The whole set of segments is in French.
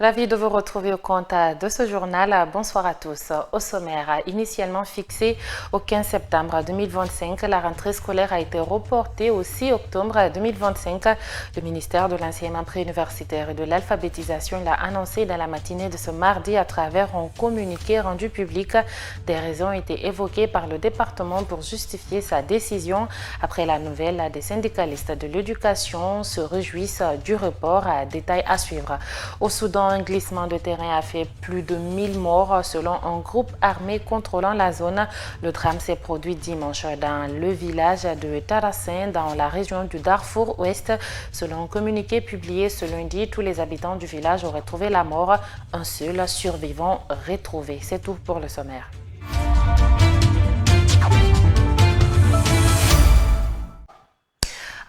Ravi de vous retrouver au compte de ce journal. Bonsoir à tous. Au sommaire, initialement fixé au 15 septembre 2025, la rentrée scolaire a été reportée au 6 octobre 2025. Le ministère de l'Enseignement préuniversitaire et de l'Alphabétisation l'a annoncé dans la matinée de ce mardi à travers un communiqué rendu public. Des raisons ont été évoquées par le département pour justifier sa décision. Après la nouvelle, des syndicalistes de l'éducation se réjouissent du report. Détail à suivre. Au Soudan, un glissement de terrain a fait plus de 1000 morts selon un groupe armé contrôlant la zone. Le drame s'est produit dimanche dans le village de Tarassin, dans la région du Darfour Ouest. Selon un communiqué publié ce lundi, tous les habitants du village auraient trouvé la mort. Un seul survivant retrouvé. C'est tout pour le sommaire.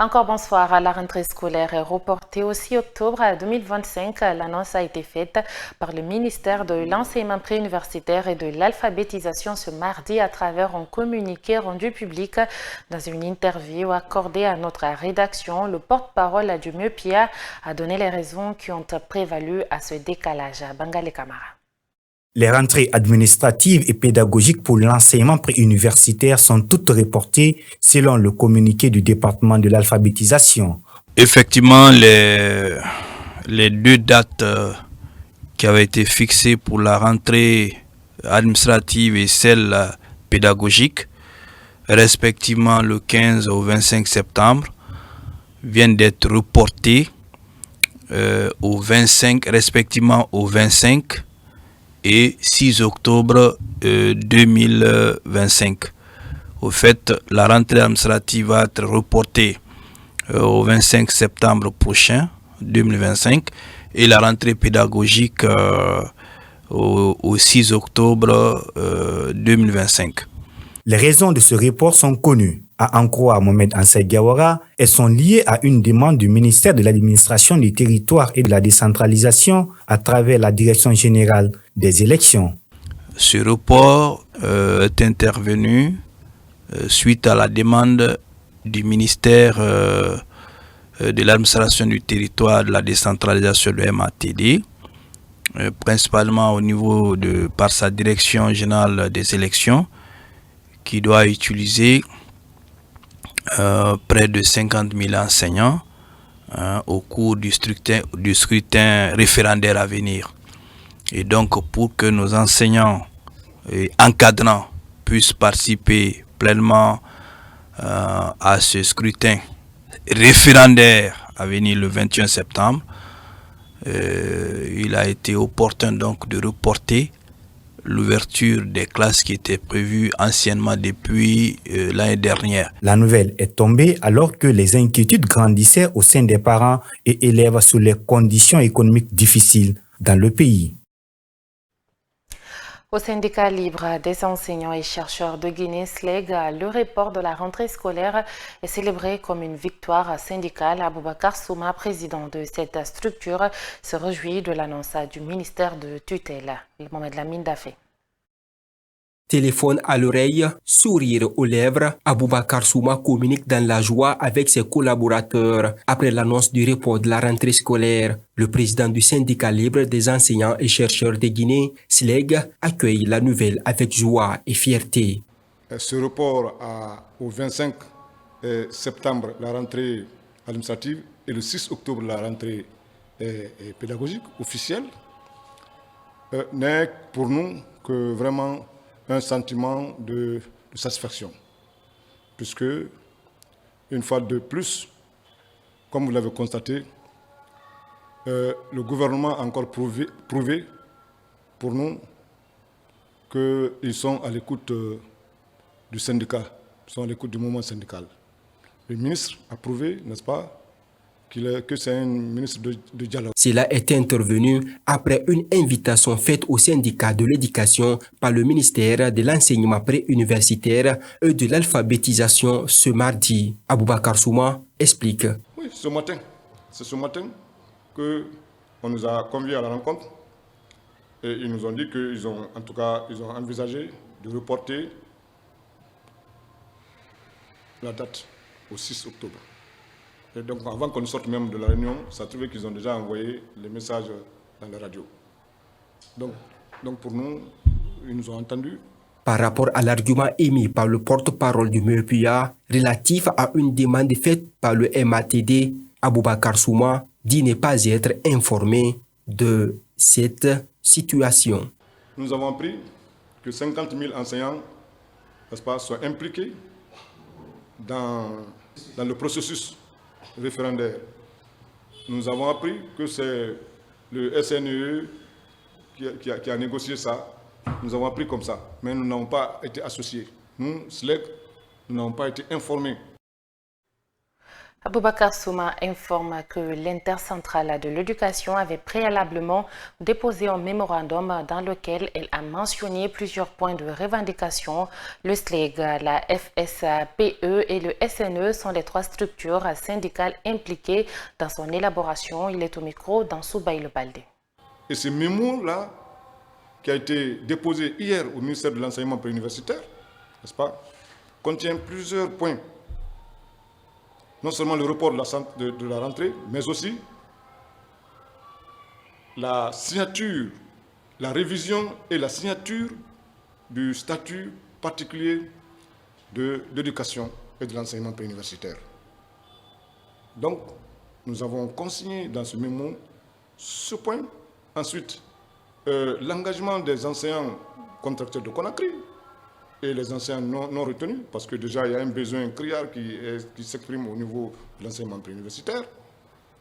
Encore bonsoir. La rentrée scolaire est reportée au 6 octobre 2025. L'annonce a été faite par le ministère de l'Enseignement préuniversitaire et de l'Alphabétisation ce mardi à travers un communiqué rendu public. Dans une interview accordée à notre rédaction, le porte-parole du MEPIA a donné les raisons qui ont prévalu à ce décalage. Bangalé Kamara. Les rentrées administratives et pédagogiques pour l'enseignement préuniversitaire sont toutes reportées selon le communiqué du département de l'alphabétisation. Effectivement, les deux dates qui avaient été fixées pour la rentrée administrative et celle pédagogique, respectivement le 15 au 25 septembre, viennent d'être reportées au 25, respectivement au 25 et 6 octobre 2025. Au fait, la rentrée administrative va être reportée au 25 septembre prochain, 2025, et la rentrée pédagogique au 6 octobre 2025. Les raisons de ce report sont connues. À en croire Mohamed Ansay Gawara, elles sont liées à une demande du ministère de l'Administration du Territoire et de la Décentralisation à travers la Direction générale des élections. Ce report est intervenu suite à la demande du ministère de l'Administration du Territoire et de la Décentralisation de MATD, principalement au niveau par sa Direction générale des élections, qui doit utiliser près de 50 000 enseignants au cours du scrutin référendaire à venir. Et donc, pour que nos enseignants et encadrants puissent participer pleinement à ce scrutin référendaire à venir le 21 septembre, il a été opportun donc de reporter l'ouverture des classes qui étaient prévues anciennement depuis l'année dernière. La nouvelle est tombée alors que les inquiétudes grandissaient au sein des parents et élèves sur les conditions économiques difficiles dans le pays. Au syndicat libre des enseignants et chercheurs de Guinée, SLEG, le report de la rentrée scolaire est célébré comme une victoire syndicale. Aboubacar Souma, président de cette structure, se réjouit de l'annonce du ministère de tutelle. Mohamed Lamine Dafé. Téléphone à l'oreille, sourire aux lèvres, Aboubacar Souma communique dans la joie avec ses collaborateurs après l'annonce du report de la rentrée scolaire. Le président du syndicat libre des enseignants et chercheurs de Guinée, SLEG, accueille la nouvelle avec joie et fierté. Ce report au 25 septembre, la rentrée administrative, et le 6 octobre, la rentrée pédagogique officielle, n'est pour nous que vraiment un sentiment de satisfaction. Puisque, une fois de plus, comme vous l'avez constaté, le gouvernement a encore prouvé pour nous qu'ils sont à l'écoute du syndicat, ils sont à l'écoute du mouvement syndical. Le ministre a prouvé, n'est-ce pas, que c'est un ministre de dialogue. Cela est intervenu après une invitation faite au syndicat de l'éducation par le ministère de l'enseignement préuniversitaire et de l'alphabétisation ce mardi. Aboubacar Souma explique. Oui, c'est ce matin qu'on nous a conviés à la rencontre et ils nous ont dit qu'ils ont envisagé de reporter la date au 6 octobre. Et donc, avant qu'on sorte même de la réunion, ça trouvait qu'ils ont déjà envoyé les messages la radio. Donc pour nous, ils nous ont entendus. Par rapport à l'argument émis par le porte-parole du MEPUA relatif à une demande faite par le MATD, Aboubacar Souma dit ne pas être informé de cette situation. Nous avons appris que 50 000 enseignants, n'est-ce pas, sont impliqués dans le processus référendaire. Nous avons appris que c'est le SNE qui a négocié ça. Nous avons appris comme ça, mais nous n'avons pas été associés. Nous, SLEC, nous n'avons pas été informés. Aboubacar Souma informe que l'intercentrale de l'éducation avait préalablement déposé un mémorandum dans lequel elle a mentionné plusieurs points de revendication. Le SLEG, la FSPE et le SNE sont les trois structures syndicales impliquées dans son élaboration. Il est au micro d'Ansou Baïle Baldé. Et ce mémo-là, qui a été déposé hier au ministère de l'Enseignement préuniversitaire, n'est-ce pas, contient plusieurs points. Non seulement le report de la rentrée, mais aussi la signature, la révision et la signature du statut particulier de l'éducation et de l'enseignement préuniversitaire. Donc, nous avons consigné dans ce mémo ce point. Ensuite, l'engagement des enseignants contracteurs de Conakry et les enseignants non retenus, parce que déjà il y a un besoin criard qui s'exprime au niveau de l'enseignement préuniversitaire.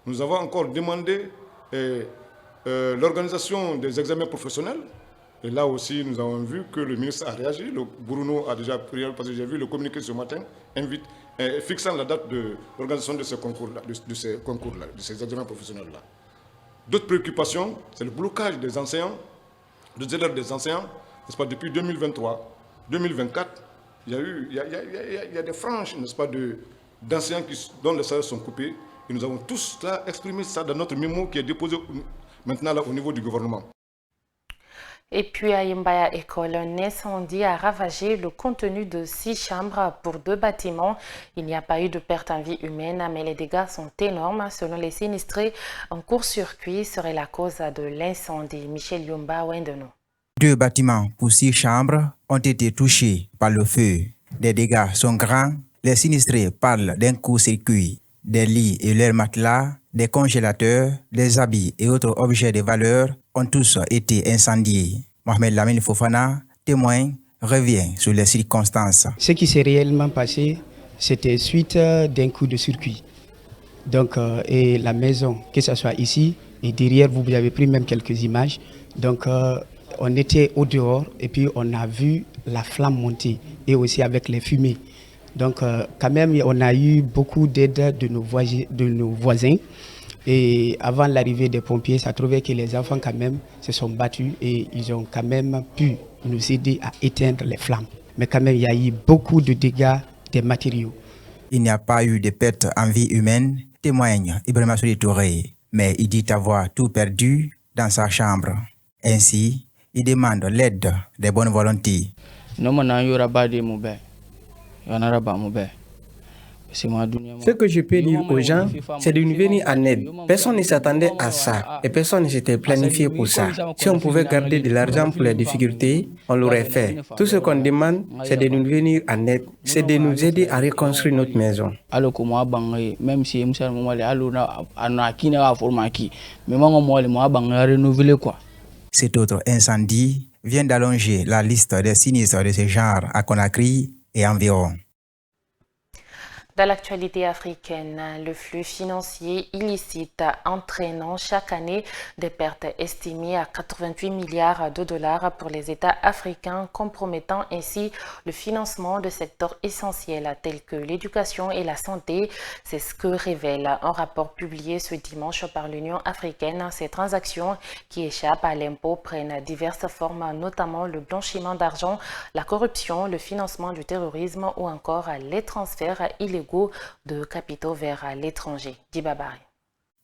Nous avons encore demandé l'organisation des examens professionnels. Et là aussi, nous avons vu que le ministre a réagi. Le Bruno a déjà prié, parce que j'ai vu le communiqué ce matin, fixant la date de l'organisation de ces concours-là, de ces examens professionnels-là. D'autres préoccupations, c'est le blocage des enseignants, des élèves des enseignants, n'est-ce pas, depuis 2023. 2024, il y a des franges, n'est-ce pas, d'enseignants dont les salaires sont coupés. Et nous avons tous là exprimé ça dans notre mémo qui est déposé maintenant là, au niveau du gouvernement. Et puis à Yimbaya École, un incendie a ravagé le contenu de 6 chambres pour 2 bâtiments. Il n'y a pas eu de perte en vie humaine, mais les dégâts sont énormes. Selon les sinistrés, un court-circuit serait la cause de l'incendie. Michel Yumba, Wendeno. 2 bâtiments pour 6 chambres ont été touchés par le feu. Les dégâts sont grands. Les sinistrés parlent d'un court-circuit. Des lits et leurs matelas, des congélateurs, des habits et autres objets de valeur ont tous été incendiés. Mohamed Lamine Fofana, témoin, revient sur les circonstances. Ce qui s'est réellement passé, c'était suite d'un coup de circuit. Donc, et la maison, que ce soit ici et derrière, vous avez pris même quelques images. Donc, on était au dehors et puis on a vu la flamme monter et aussi avec les fumées. Donc quand même on a eu beaucoup d'aide de nos voisins et avant l'arrivée des pompiers, ça trouvait que les enfants quand même se sont battus et ils ont quand même pu nous aider à éteindre les flammes. Mais quand même il y a eu beaucoup de dégâts des matériaux. Il n'y a pas eu de perte en vie humaine, témoigne Ibrahima Souli Touré, mais il dit avoir tout perdu dans sa chambre. Ainsi, il demande l'aide des bonnes volontés. Ce que je peux dire aux gens, c'est de nous venir en aide. Personne ne s'attendait à ça et personne ne s'était planifié pour ça. Si on pouvait garder de l'argent pour les difficultés, on l'aurait fait. Tout ce qu'on demande, c'est de nous venir en aide, c'est de nous aider à reconstruire notre maison. Cet autre incendie vient d'allonger la liste des sinistres de ce genre à Conakry et environ. Dans l'actualité africaine, le flux financier illicite entraînant chaque année des pertes estimées à 88 milliards de dollars pour les États africains, compromettant ainsi le financement de secteurs essentiels tels que l'éducation et la santé. C'est ce que révèle un rapport publié ce dimanche par l'Union africaine. Ces transactions qui échappent à l'impôt prennent diverses formes, notamment le blanchiment d'argent, la corruption, le financement du terrorisme ou encore les transferts illégaux de capitaux vers l'étranger. Dibabari.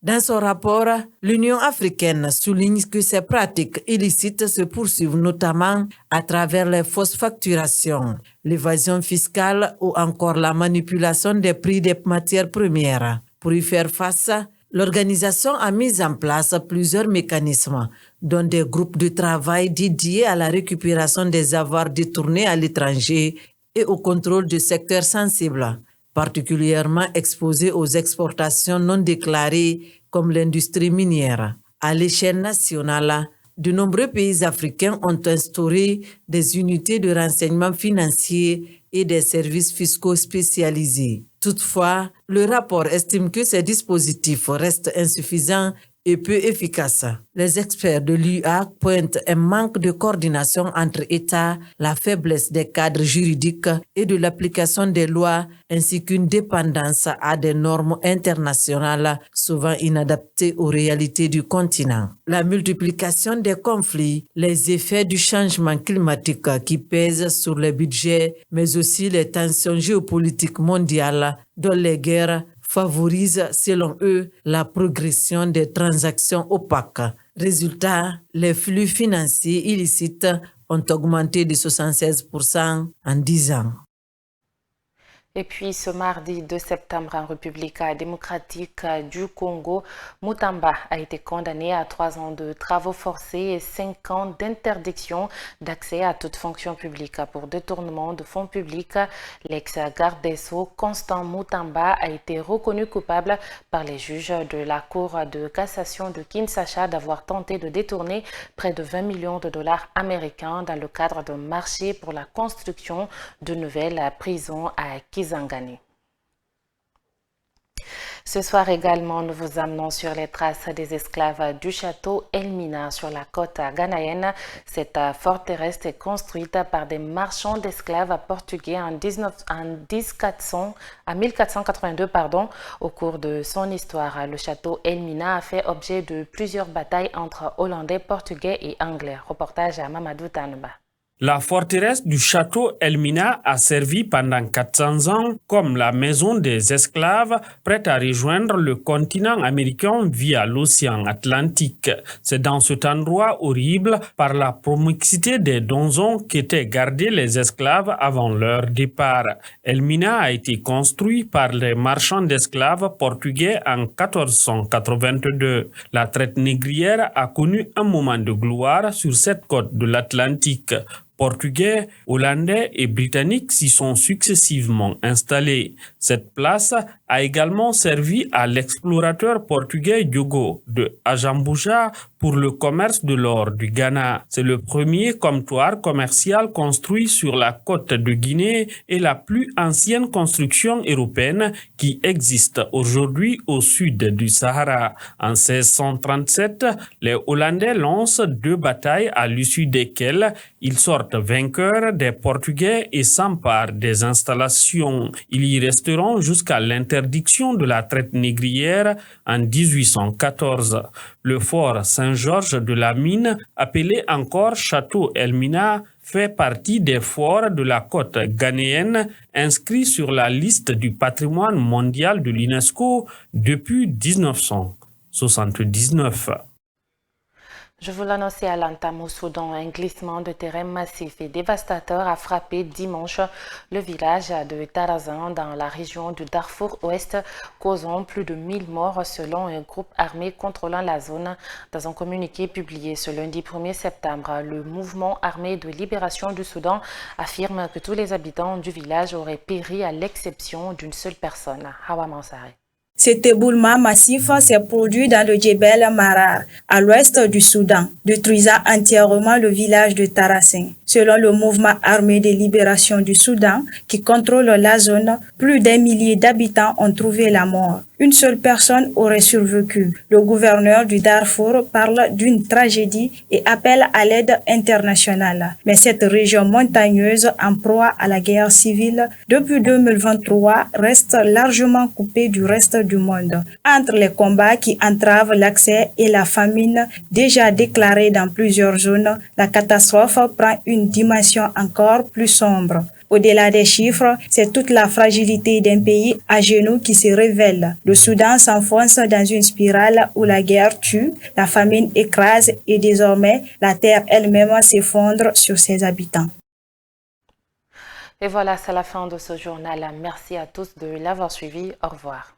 Dans son rapport, l'Union africaine souligne que ces pratiques illicites se poursuivent notamment à travers les fausses facturations, l'évasion fiscale ou encore la manipulation des prix des matières premières. Pour y faire face, L'organisation a mis en place plusieurs mécanismes, dont des groupes de travail dédiés à la récupération des avoirs détournés à l'étranger et au contrôle de secteurs sensibles, particulièrement exposés aux exportations non déclarées comme l'industrie minière. À l'échelle nationale, de nombreux pays africains ont instauré des unités de renseignement financier et des services fiscaux spécialisés. Toutefois, le rapport estime que ces dispositifs restent insuffisants et peu efficaces. Les experts de l'UA pointent un manque de coordination entre États, la faiblesse des cadres juridiques et de l'application des lois, ainsi qu'une dépendance à des normes internationales souvent inadaptées aux réalités du continent. La multiplication des conflits, les effets du changement climatique qui pèsent sur les budgets, mais aussi les tensions géopolitiques mondiales, dont les guerres favorise, selon eux, la progression des transactions opaques. Résultat, les flux financiers illicites ont augmenté de 76% en 10 ans. Et puis ce mardi 2 septembre en République démocratique du Congo, Mutamba a été condamné à 3 ans de travaux forcés et 5 ans d'interdiction d'accès à toute fonction publique pour détournement de fonds publics. L'ex-garde des Sceaux, Constant Mutamba, a été reconnu coupable par les juges de la Cour de cassation de Kinshasa d'avoir tenté de détourner près de 20 millions de dollars américains dans le cadre d'un marché pour la construction de nouvelles prisons à Kisangani. Ce soir également, nous vous amenons sur les traces des esclaves du château Elmina sur la côte ghanéenne. Cette forteresse est construite par des marchands d'esclaves portugais en 1482. Au cours de son histoire, le château Elmina a fait objet de plusieurs batailles entre Hollandais, Portugais et Anglais. Reportage à Mamadou Tanba. La forteresse du château Elmina a servi pendant 400 ans comme la maison des esclaves prête à rejoindre le continent américain via l'océan Atlantique. C'est dans cet endroit horrible, par la proximité des donjons qu'étaient gardés les esclaves avant leur départ. Elmina a été construit par les marchands d'esclaves portugais en 1482. La traite négrière a connu un moment de gloire sur cette côte de l'Atlantique. Portugais, Hollandais et Britanniques s'y sont successivement installés. Cette place a également servi à l'explorateur portugais Diogo de Ajambuja pour le commerce de l'or du Ghana. C'est le premier comptoir commercial construit sur la côte de Guinée et la plus ancienne construction européenne qui existe aujourd'hui au sud du Sahara. En 1637, les Hollandais lancent 2 batailles à l'issue desquelles ils sortent vainqueurs des Portugais et s'emparent des installations. Ils y resteront jusqu'à l'interdiction de la traite négrière en 1814. Le fort Saint-Georges de la Mine, appelé encore Château Elmina, fait partie des forts de la côte ghanéenne inscrits sur la liste du patrimoine mondial de l'UNESCO depuis 1979. Je vous l'annonçais à l'entame au Soudan, un glissement de terrain massif et dévastateur a frappé dimanche le village de Tarazan dans la région du Darfour Ouest, causant plus de 1000 morts selon un groupe armé contrôlant la zone. Dans un communiqué publié ce lundi 1er septembre, le mouvement armé de libération du Soudan affirme que tous les habitants du village auraient péri à l'exception d'une seule personne, Hawa Mansari. Cet éboulement massif s'est produit dans le Djebel Marar, à l'ouest du Soudan, détruisant entièrement le village de Tarasin. Selon le mouvement armé de libération du Soudan, qui contrôle la zone, plus d'1 millier d'habitants ont trouvé la mort. Une seule personne aurait survécu. Le gouverneur du Darfour parle d'une tragédie et appelle à l'aide internationale. Mais cette région montagneuse en proie à la guerre civile depuis 2023 reste largement coupée du reste du monde. Entre les combats qui entravent l'accès et la famine déjà déclarée dans plusieurs zones, la catastrophe prend une dimension encore plus sombre. Au-delà des chiffres, c'est toute la fragilité d'un pays à genoux qui se révèle. Le Soudan s'enfonce dans une spirale où la guerre tue, la famine écrase et désormais la terre elle-même s'effondre sur ses habitants. Et voilà, c'est la fin de ce journal. Merci à tous de l'avoir suivi. Au revoir.